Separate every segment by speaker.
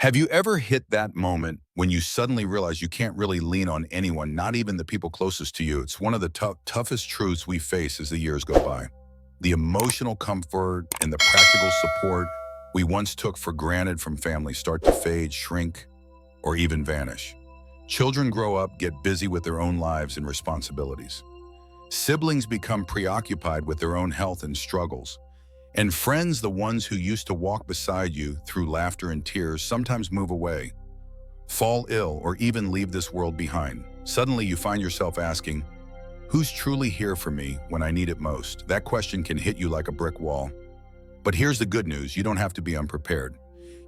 Speaker 1: Have you ever hit that moment when you suddenly realize you can't really lean on anyone, not even the people closest to you? It's one of the toughest truths we face as the years go by. The emotional comfort and the practical support we once took for granted from family start to fade, shrink, or even vanish. Children grow up, get busy with their own lives and responsibilities. Siblings become preoccupied with their own health and struggles. And friends, the ones who used to walk beside you through laughter and tears, sometimes move away, fall ill, or even leave this world behind. Suddenly you find yourself asking, who's truly here for me when I need it most? That question can hit you like a brick wall. But here's the good news, you don't have to be unprepared.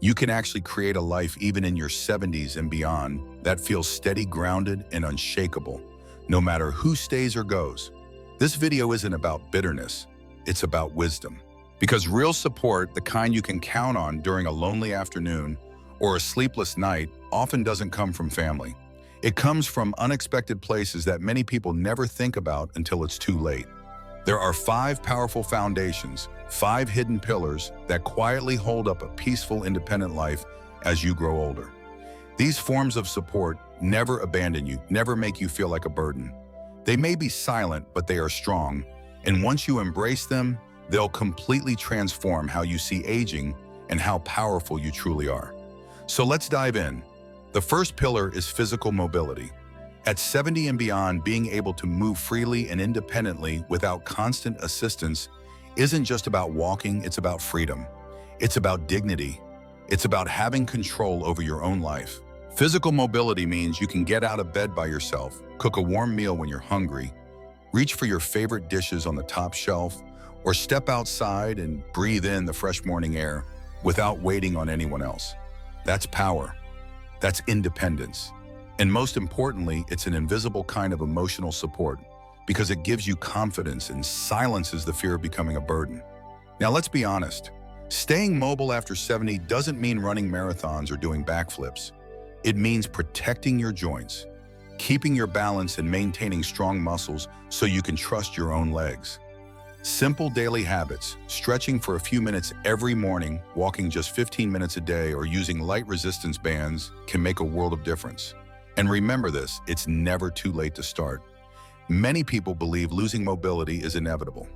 Speaker 1: You can actually create a life even in your 70s and beyond that feels steady, grounded, and unshakable, no matter who stays or goes. This video isn't about bitterness, it's about wisdom. Because real support, the kind you can count on during a lonely afternoon or a sleepless night, often doesn't come from family. It comes from unexpected places that many people never think about until it's too late. There are 5 powerful foundations, 5 hidden pillars that quietly hold up a peaceful, independent life as you grow older. These forms of support never abandon you, never make you feel like a burden. They may be silent, but they are strong, and once you embrace them, they'll completely transform how you see aging and how powerful you truly are. So let's dive in. The first pillar is physical mobility. At 70 and beyond, being able to move freely and independently without constant assistance isn't just about walking, it's about freedom. It's about dignity. It's about having control over your own life. Physical mobility means you can get out of bed by yourself, cook a warm meal when you're hungry, reach for your favorite dishes on the top shelf, or step outside and breathe in the fresh morning air without waiting on anyone else. That's power. That's independence. And most importantly, it's an invisible kind of emotional support because it gives you confidence and silences the fear of becoming a burden. Now, let's be honest. Staying mobile after 70 doesn't mean running marathons or doing backflips. It means protecting your joints, keeping your balance and maintaining strong muscles so you can trust your own legs. Simple daily habits, stretching for a few minutes every morning, walking just 15 minutes a day, or using light resistance bands can make a world of difference. And remember this, it's never too late to start. Many people believe losing mobility is inevitable.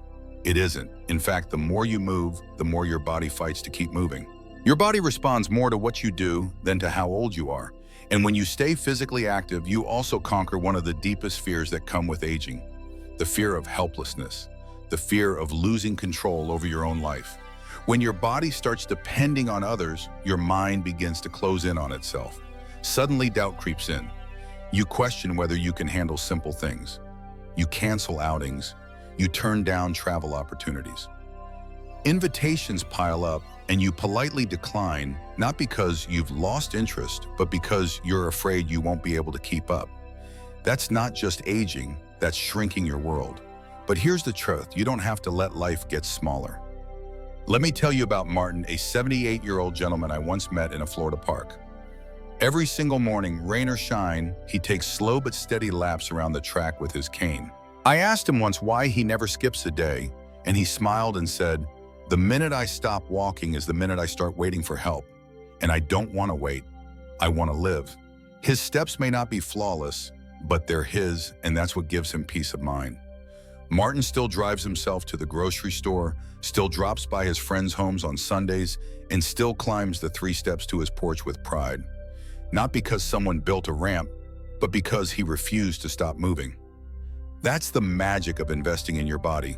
Speaker 1: It isn't. In fact, the more you move, the more your body fights to keep moving. Your body responds more to what you do than to how old you are. And when you stay physically active, you also conquer one of the deepest fears that come with aging, the fear of helplessness. The fear of losing control over your own life. When your body starts depending on others, your mind begins to close in on itself. Suddenly, doubt creeps in. You question whether you can handle simple things. You cancel outings. You turn down travel opportunities. Invitations pile up, and you politely decline, not because you've lost interest, but because you're afraid you won't be able to keep up. That's not just aging, that's shrinking your world. But here's the truth, you don't have to let life get smaller. Let me tell you about Martin, a 78-year-old gentleman I once met in a Florida park. Every single morning, rain or shine, he takes slow but steady laps around the track with his cane. I asked him once why he never skips a day, and he smiled and said, "The minute I stop walking is the minute I start waiting for help. And I don't want to wait, I want to live." His steps may not be flawless, but they're his, and that's what gives him peace of mind. Martin still drives himself to the grocery store, still drops by his friends' homes on Sundays, and still climbs the 3 steps to his porch with pride. Not because someone built a ramp, but because he refused to stop moving. That's the magic of investing in your body.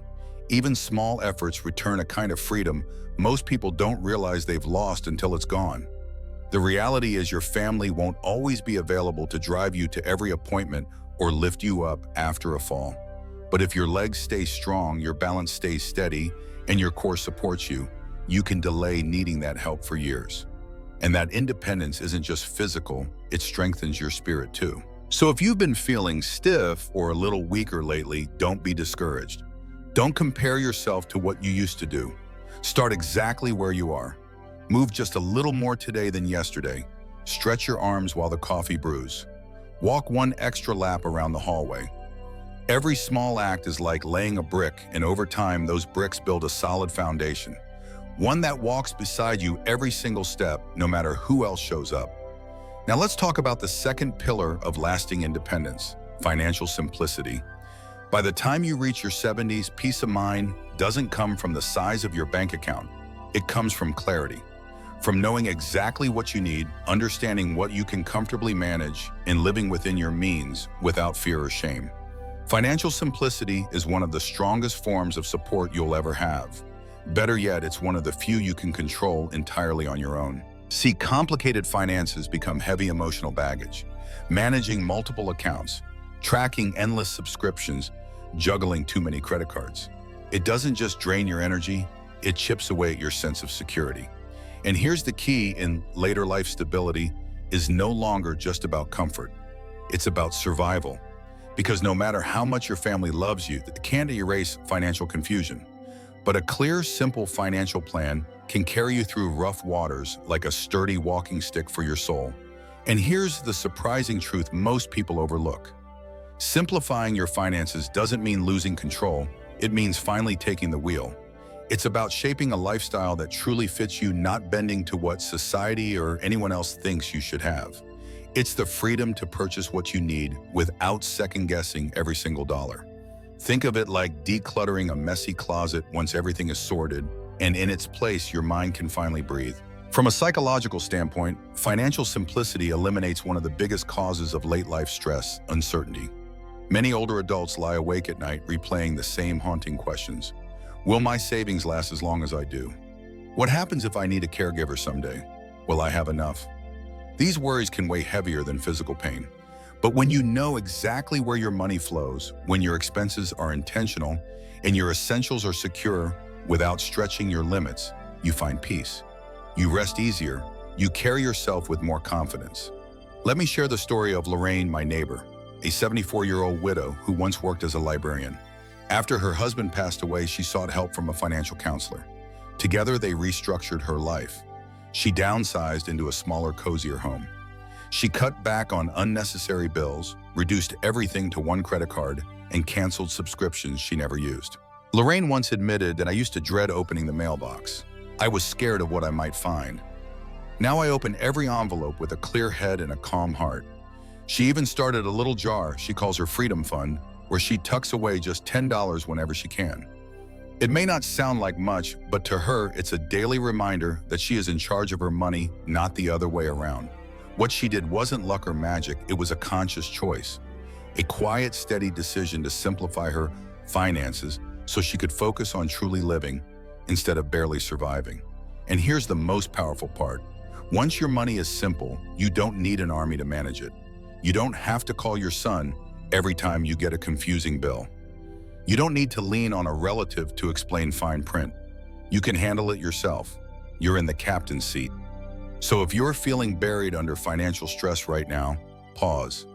Speaker 1: Even small efforts return a kind of freedom most people don't realize they've lost until it's gone. The reality is your family won't always be available to drive you to every appointment or lift you up after a fall. But if your legs stay strong, your balance stays steady, and your core supports you, you can delay needing that help for years. And that independence isn't just physical, it strengthens your spirit too. So if you've been feeling stiff or a little weaker lately, don't be discouraged. Don't compare yourself to what you used to do. Start exactly where you are. Move just a little more today than yesterday. Stretch your arms while the coffee brews. Walk 1 extra lap around the hallway. Every small act is like laying a brick, and over time, those bricks build a solid foundation. one that walks beside you every single step, no matter who else shows up. Now let's talk about the second pillar of lasting independence, financial simplicity. By the time you reach your 70s, peace of mind doesn't come from the size of your bank account. It comes from clarity, from knowing exactly what you need, understanding what you can comfortably manage, and living within your means without fear or shame. Financial simplicity is one of the strongest forms of support you'll ever have. Better yet, it's one of the few you can control entirely on your own. See, complicated finances become heavy emotional baggage. Managing multiple accounts, tracking endless subscriptions, juggling too many credit cards. It doesn't just drain your energy, it chips away at your sense of security. And here's the key in later life: stability is no longer just about comfort. It's about survival. Because no matter how much your family loves you, it can't erase financial confusion. But a clear, simple financial plan can carry you through rough waters like a sturdy walking stick for your soul. And here's the surprising truth most people overlook. Simplifying your finances doesn't mean losing control. It means finally taking the wheel. It's about shaping a lifestyle that truly fits you, not bending to what society or anyone else thinks you should have. It's the freedom to purchase what you need without second-guessing every single dollar. Think of it like decluttering a messy closet. Once everything is sorted and in its place, your mind can finally breathe. From a psychological standpoint, financial simplicity eliminates one of the biggest causes of late-life stress: uncertainty. Many older adults lie awake at night replaying the same haunting questions. Will my savings last as long as I do? What happens if I need a caregiver someday? Will I have enough? These worries can weigh heavier than physical pain. But when you know exactly where your money flows, when your expenses are intentional, and your essentials are secure without stretching your limits, you find peace. You rest easier. You carry yourself with more confidence. Let me share the story of Lorraine, my neighbor, a 74-year-old widow who once worked as a librarian. After her husband passed away, she sought help from a financial counselor. Together, they restructured her life. She downsized into a smaller, cozier home. She cut back on unnecessary bills, reduced everything to one credit card, and canceled subscriptions she never used. Lorraine once admitted that I used to dread opening the mailbox. I was scared of what I might find. Now I open every envelope with a clear head and a calm heart. She even started a little jar she calls her Freedom Fund, where she tucks away just $10 whenever she can. It may not sound like much, but to her, it's a daily reminder that she is in charge of her money, not the other way around. What she did wasn't luck or magic, it was a conscious choice. A quiet, steady decision to simplify her finances so she could focus on truly living instead of barely surviving. And here's the most powerful part. Once your money is simple, you don't need an army to manage it. You don't have to call your son every time you get a confusing bill. You don't need to lean on a relative to explain fine print. You can handle it yourself. You're in the captain's seat. So if you're feeling buried under financial stress right now, pause.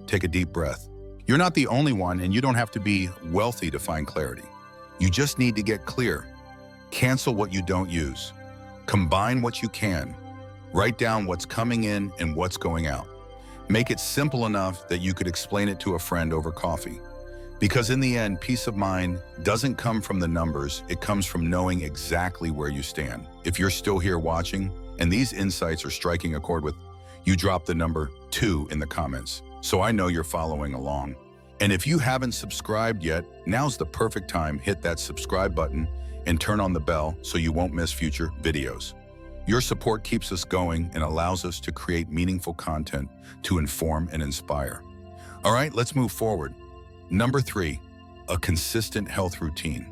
Speaker 1: Take a deep breath. You're not the only one, and you don't have to be wealthy to find clarity. You just need to get clear. Cancel what you don't use. Combine what you can. Write down what's coming in and what's going out. Make it simple enough that you could explain it to a friend over coffee. Because in the end, peace of mind doesn't come from the numbers, it comes from knowing exactly where you stand. If you're still here watching, and these insights are striking a chord with you, drop the number 2 in the comments, so I know you're following along. And if you haven't subscribed yet, now's the perfect time. Hit that subscribe button and turn on the bell so you won't miss future videos. Your support keeps us going and allows us to create meaningful content to inform and inspire. All right, let's move forward. Number 3, a consistent health routine.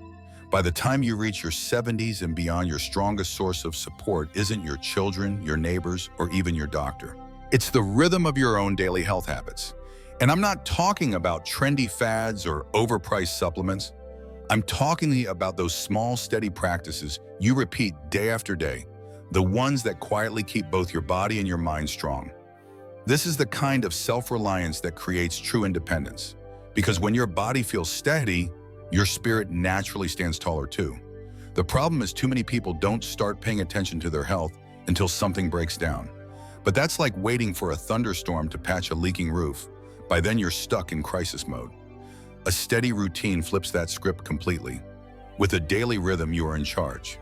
Speaker 1: By the time you reach your 70s and beyond, your strongest source of support isn't your children, your neighbors, or even your doctor. It's the rhythm of your own daily health habits. And I'm not talking about trendy fads or overpriced supplements. I'm talking about those small, steady practices you repeat day after day, the ones that quietly keep both your body and your mind strong. This is the kind of self-reliance that creates true independence. Because when your body feels steady, your spirit naturally stands taller too. The problem is too many people don't start paying attention to their health until something breaks down. But that's like waiting for a thunderstorm to patch a leaking roof. By then you're stuck in crisis mode. A steady routine flips that script completely. With a daily rhythm, you are in charge.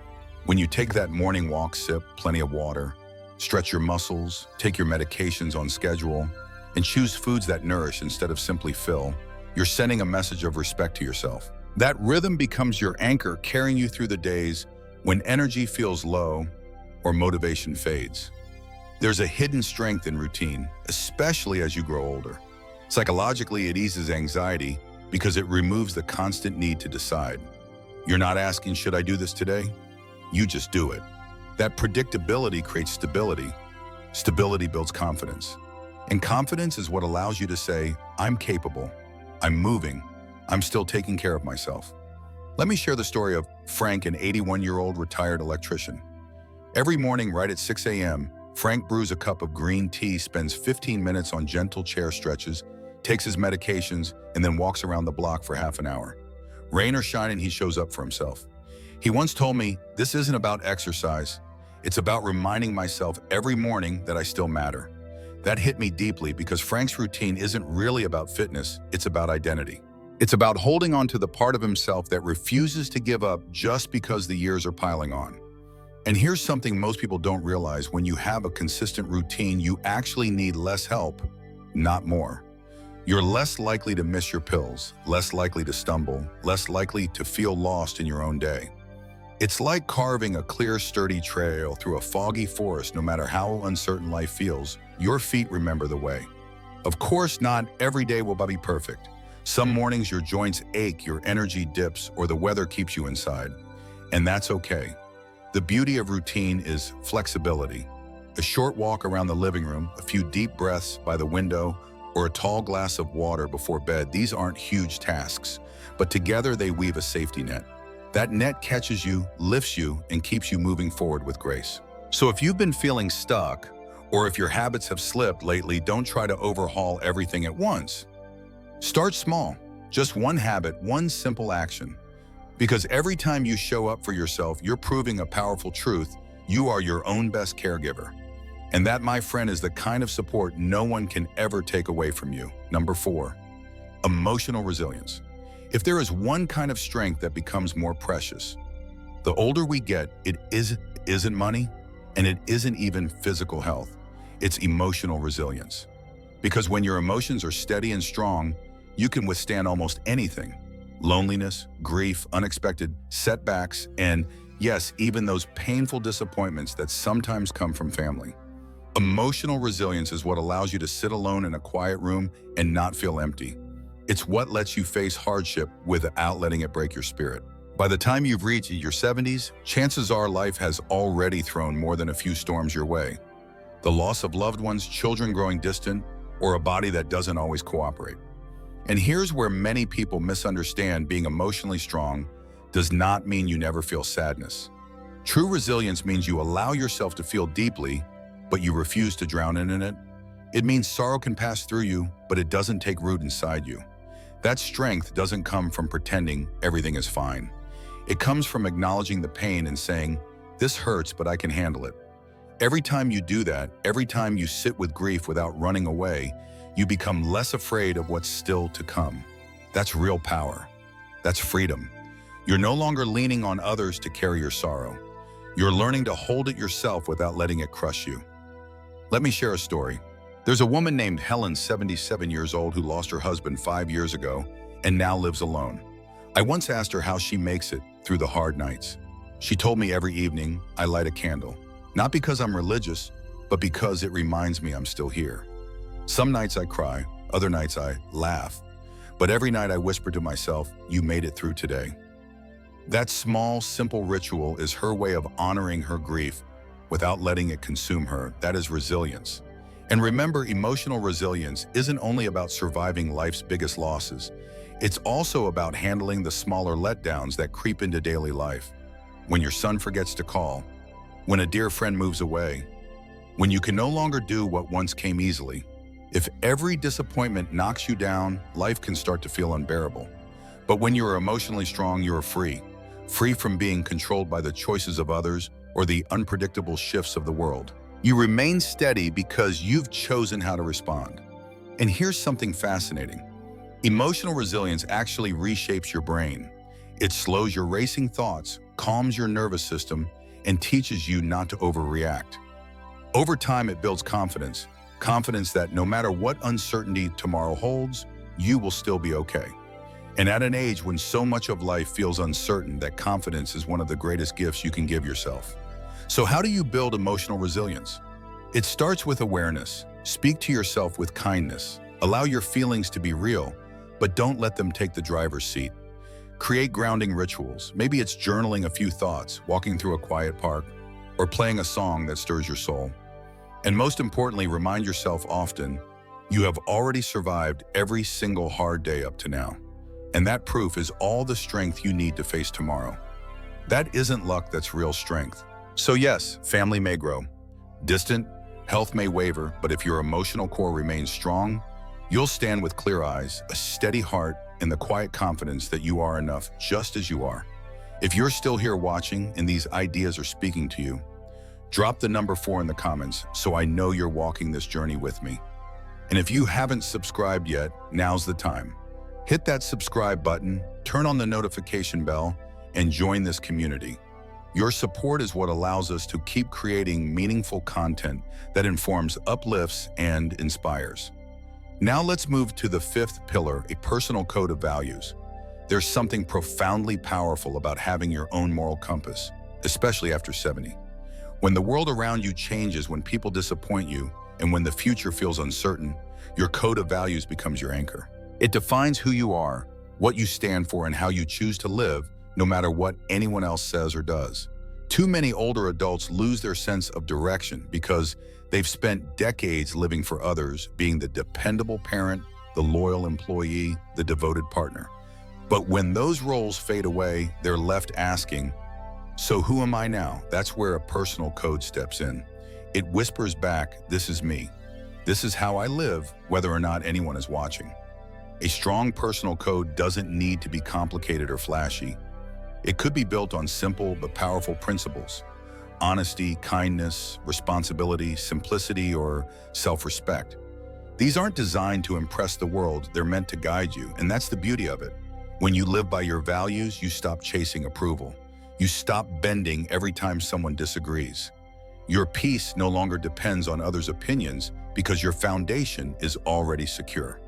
Speaker 1: When you take that morning walk, sip plenty of water, stretch your muscles, take your medications on schedule, and choose foods that nourish instead of simply fill, you're sending a message of respect to yourself. That rhythm becomes your anchor, carrying you through the days when energy feels low or motivation fades. There's a hidden strength in routine, especially as you grow older. Psychologically, it eases anxiety because it removes the constant need to decide. You're not asking, should I do this today? You just do it. That predictability creates stability. Stability builds confidence. And confidence is what allows you to say, I'm capable, I'm moving, I'm still taking care of myself. Let me share the story of Frank, an 81-year-old retired electrician. Every morning right at 6 a.m., Frank brews a cup of green tea, spends 15 minutes on gentle chair stretches, takes his medications, and then walks around the block for half an hour. Rain or shine, he shows up for himself. He once told me, this isn't about exercise. It's about reminding myself every morning that I still matter. That hit me deeply because Frank's routine isn't really about fitness, it's about identity. It's about holding on to the part of himself that refuses to give up just because the years are piling on. And here's something most people don't realize: when you have a consistent routine, you actually need less help, not more. You're less likely to miss your pills, less likely to stumble, less likely to feel lost in your own day. It's like carving a clear, sturdy trail through a foggy forest. No matter how uncertain life feels, your feet remember the way. Of course, not every day will be perfect. Some mornings your joints ache, your energy dips, or the weather keeps you inside. And that's okay. The beauty of routine is flexibility. A short walk around the living room, a few deep breaths by the window, or a tall glass of water before bed, these aren't huge tasks, but together they weave a safety net. That net catches you, lifts you, and keeps you moving forward with grace. So if you've been feeling stuck, or if your habits have slipped lately, don't try to overhaul everything at once. Start small, just one habit, one simple action. Because every time you show up for yourself, you're proving a powerful truth: you are your own best caregiver. And that, my friend, is the kind of support no one can ever take away from you. Number 4, emotional resilience. If there is one kind of strength that becomes more precious, the older we get, it isn't money, and it isn't even physical health. It's emotional resilience. Because when your emotions are steady and strong, you can withstand almost anything. Loneliness, grief, unexpected setbacks, and yes, even those painful disappointments that sometimes come from family. Emotional resilience is what allows you to sit alone in a quiet room and not feel empty. It's what lets you face hardship without letting it break your spirit. By the time you've reached your 70s, chances are life has already thrown more than a few storms your way. The loss of loved ones, children growing distant, or a body that doesn't always cooperate. And here's where many people misunderstand: being emotionally strong does not mean you never feel sadness. True resilience means you allow yourself to feel deeply, but you refuse to drown in it. It means sorrow can pass through you, but it doesn't take root inside you. That strength doesn't come from pretending everything is fine. It comes from acknowledging the pain and saying, this hurts, but I can handle it. Every time you do that, every time you sit with grief without running away, you become less afraid of what's still to come. That's real power. That's freedom. You're no longer leaning on others to carry your sorrow. You're learning to hold it yourself without letting it crush you. Let me share a story. There's a woman named Helen, 77 years old, who lost her husband 5 years ago and now lives alone. I once asked her how she makes it through the hard nights. She told me, every evening, I light a candle. Not because I'm religious, but because it reminds me I'm still here. Some nights I cry, other nights I laugh, but every night I whisper to myself, you made it through today. That small, simple ritual is her way of honoring her grief without letting it consume her. That is resilience. And remember, emotional resilience isn't only about surviving life's biggest losses. It's also about handling the smaller letdowns that creep into daily life. When your son forgets to call, when a dear friend moves away, when you can no longer do what once came easily. If every disappointment knocks you down, life can start to feel unbearable. But when you are emotionally strong, you are free. Free from being controlled by the choices of others or the unpredictable shifts of the world. You remain steady because you've chosen how to respond. And here's something fascinating. Emotional resilience actually reshapes your brain. It slows your racing thoughts, calms your nervous system, and teaches you not to overreact. Over time, it builds confidence, confidence that no matter what uncertainty tomorrow holds, you will still be okay. And at an age when so much of life feels uncertain, that confidence is one of the greatest gifts you can give yourself. So how do you build emotional resilience? It starts with awareness. Speak to yourself with kindness. Allow your feelings to be real, but don't let them take the driver's seat. Create grounding rituals. Maybe it's journaling a few thoughts, walking through a quiet park, or playing a song that stirs your soul. And most importantly, remind yourself often, you have already survived every single hard day up to now. And that proof is all the strength you need to face tomorrow. That isn't luck, that's real strength. So yes, family may grow distant, health may waver, but if your emotional core remains strong, you'll stand with clear eyes, a steady heart, and the quiet confidence that you are enough just as you are. If you're still here watching and these ideas are speaking to you, drop the number 4 in the comments so I know you're walking this journey with me. And if you haven't subscribed yet, now's the time. Hit that subscribe button, turn on the notification bell, and join this community. Your support is what allows us to keep creating meaningful content that informs, uplifts, and inspires. Now let's move to the 5th pillar, a personal code of values. There's something profoundly powerful about having your own moral compass, especially after 70. When the world around you changes, when people disappoint you, and when the future feels uncertain, your code of values becomes your anchor. It defines who you are, what you stand for, and how you choose to live, no matter what anyone else says or does. Too many older adults lose their sense of direction because they've spent decades living for others, being the dependable parent, the loyal employee, the devoted partner. But when those roles fade away, they're left asking, so who am I now? That's where a personal code steps in. It whispers back, this is me. This is how I live, whether or not anyone is watching. A strong personal code doesn't need to be complicated or flashy. It could be built on simple but powerful principles: honesty, kindness, responsibility, simplicity, or self-respect. These aren't designed to impress the world, they're meant to guide you, and that's the beauty of it. When you live by your values, you stop chasing approval. You stop bending every time someone disagrees. Your peace no longer depends on others' opinions because your foundation is already secure.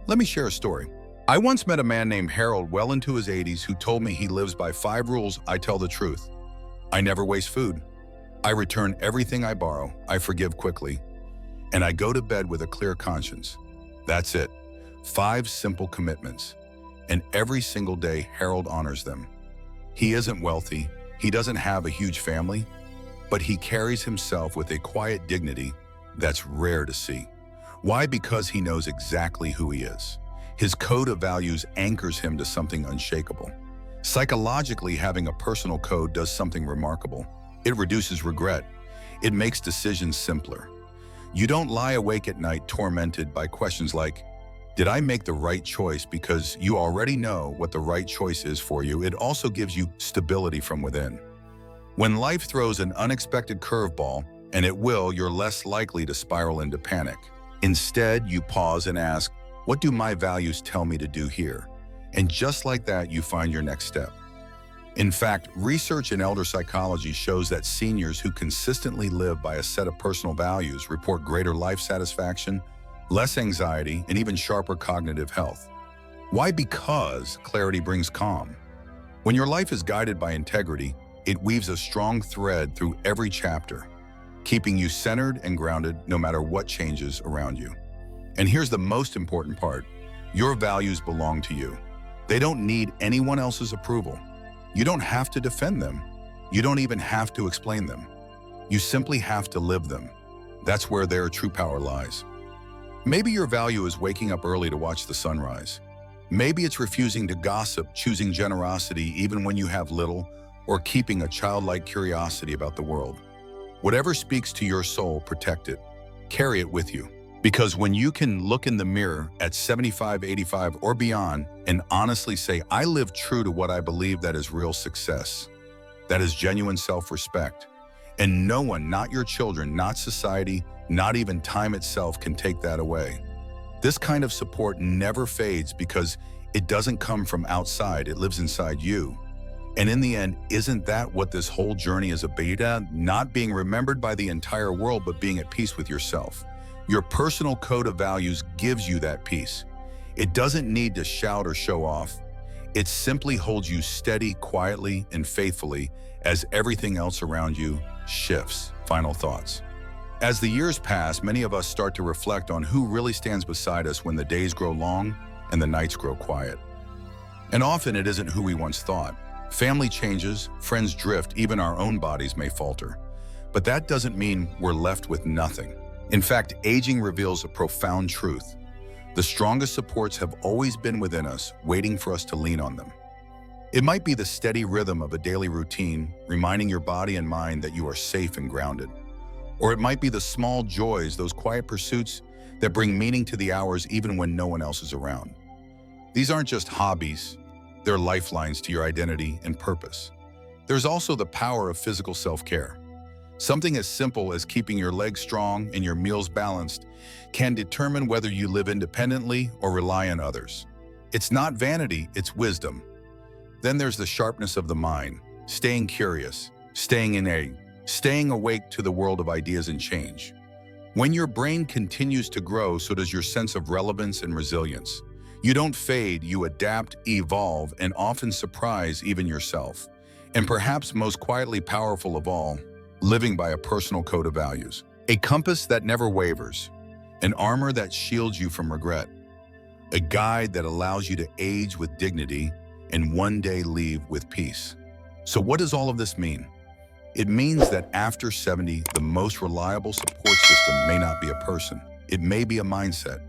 Speaker 1: Let me share a story. I once met a man named Harold, well into his 80s, who told me he lives by 5 rules. I tell the truth. I never waste food. I return everything I borrow. I forgive quickly. And I go to bed with a clear conscience. That's it. 5 simple commitments. And every single day, Harold honors them. He isn't wealthy. He doesn't have a huge family, but he carries himself with a quiet dignity that's rare to see. Why? Because he knows exactly who he is. His code of values anchors him to something unshakable. Psychologically, having a personal code does something remarkable. It reduces regret. It makes decisions simpler. You don't lie awake at night tormented by questions like, did I make the right choice? Because you already know what the right choice is for you. It also gives you stability from within. When life throws an unexpected curveball, and it will, you're less likely to spiral into panic. Instead, you pause and ask, what do my values tell me to do here? And just like that, you find your next step. In fact, research in elder psychology shows that seniors who consistently live by a set of personal values report greater life satisfaction, less anxiety, and even sharper cognitive health. Why? Because clarity brings calm. When your life is guided by integrity, it weaves a strong thread through every chapter, keeping you centered and grounded no matter what changes around you. And here's the most important part. Your values belong to you. They don't need anyone else's approval. You don't have to defend them. You don't even have to explain them. You simply have to live them. That's where their true power lies. Maybe your value is waking up early to watch the sunrise. Maybe it's refusing to gossip, choosing generosity even when you have little, or keeping a childlike curiosity about the world. Whatever speaks to your soul, protect it. Carry it with you. Because when you can look in the mirror at 75, 85, or beyond and honestly say, I live true to what I believe, that is real success. That is genuine self-respect. And no one, not your children, not society, not even time itself, can take that away. This kind of support never fades because it doesn't come from outside, it lives inside you. And in the end, isn't that what this whole journey is about? Not being remembered by the entire world, but being at peace with yourself. Your personal code of values gives you that peace. It doesn't need to shout or show off. It simply holds you steady, quietly, and faithfully as everything else around you shifts. Final thoughts. As the years pass, many of us start to reflect on who really stands beside us when the days grow long and the nights grow quiet. And often it isn't who we once thought. Family changes, friends drift, even our own bodies may falter. But that doesn't mean we're left with nothing. In fact, aging reveals a profound truth. The strongest supports have always been within us, waiting for us to lean on them. It might be the steady rhythm of a daily routine, reminding your body and mind that you are safe and grounded. Or it might be the small joys, those quiet pursuits that bring meaning to the hours even when no one else is around. These aren't just hobbies, they're lifelines to your identity and purpose. There's also the power of physical self-care. Something as simple as keeping your legs strong and your meals balanced can determine whether you live independently or rely on others. It's not vanity, it's wisdom. Then there's the sharpness of the mind, staying curious, staying awake to the world of ideas and change. When your brain continues to grow, so does your sense of relevance and resilience. You don't fade, you adapt, evolve, and often surprise even yourself. And perhaps most quietly powerful of all, living by a personal code of values. A compass that never wavers, an armor that shields you from regret, a guide that allows you to age with dignity and one day leave with peace. So what does all of this mean? It means that after 70, the most reliable support system may not be a person. It may be a mindset,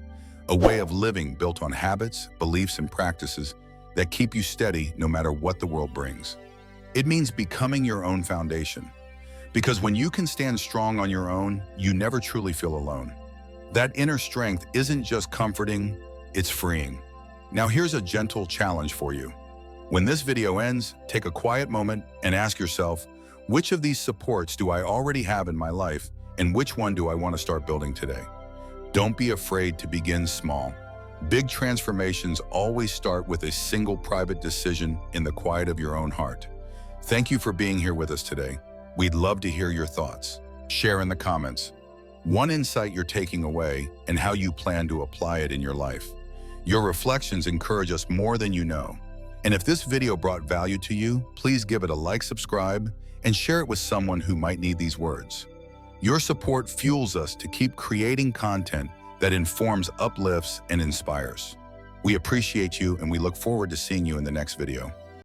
Speaker 1: a way of living built on habits, beliefs, and practices that keep you steady no matter what the world brings. It means becoming your own foundation. Because when you can stand strong on your own, you never truly feel alone. That inner strength isn't just comforting, it's freeing. Now here's a gentle challenge for you. When this video ends, take a quiet moment and ask yourself, which of these supports do I already have in my life, and which one do I want to start building today? Don't be afraid to begin small. Big transformations always start with a single private decision in the quiet of your own heart. Thank you for being here with us today. We'd love to hear your thoughts. Share in the comments one insight you're taking away and how you plan to apply it in your life. Your reflections encourage us more than you know. And if this video brought value to you, please give it a like, subscribe, and share it with someone who might need these words. Your support fuels us to keep creating content that informs, uplifts, and inspires. We appreciate you, and we look forward to seeing you in the next video.